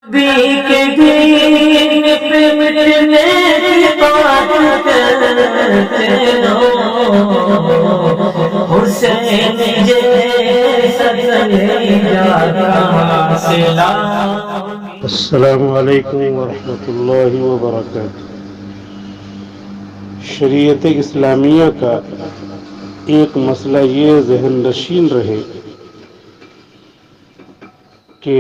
نبی کے دین پہ مٹنے کی بات کرتے ہو، حسین جیسا کلیجہ کہاں سے لاؤں۔ السلام علیکم ورحمۃ اللہ وبرکاتہ۔ شریعت اسلامیہ کا ایک مسئلہ یہ ذہن نشین رہے کہ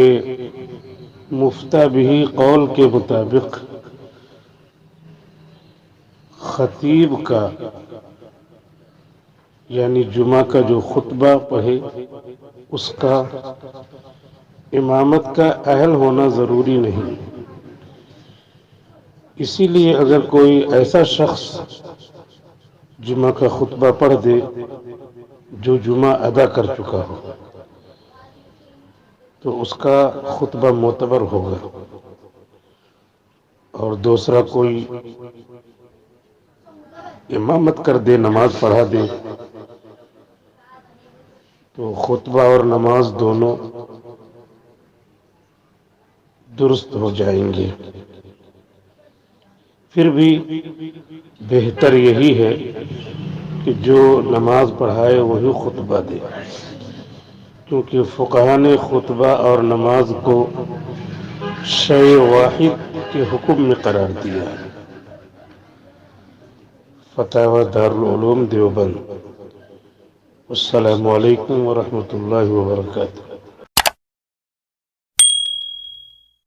مفتہ بھی قول کے مطابق خطیب کا یعنی جمعہ کا جو خطبہ پڑھے اس کا امامت کا اہل ہونا ضروری نہیں۔ اسی لیے اگر کوئی ایسا شخص جمعہ کا خطبہ پڑھ دے جو جمعہ ادا کر چکا ہو تو اس کا خطبہ معتبر ہوگا، اور دوسرا کوئی امامت کر دے، نماز پڑھا دے، تو خطبہ اور نماز دونوں درست ہو جائیں گے۔ پھر بھی بہتر یہی ہے کہ جو نماز پڑھائے وہی خطبہ دے، کیونکہ فقہا نے خطبہ اور نماز کو شے واحد کے حکم میں قرار دیا ہے۔ فتاوی دارالعلوم دیوبند۔ السلام علیکم ورحمۃ اللہ وبرکاتہ۔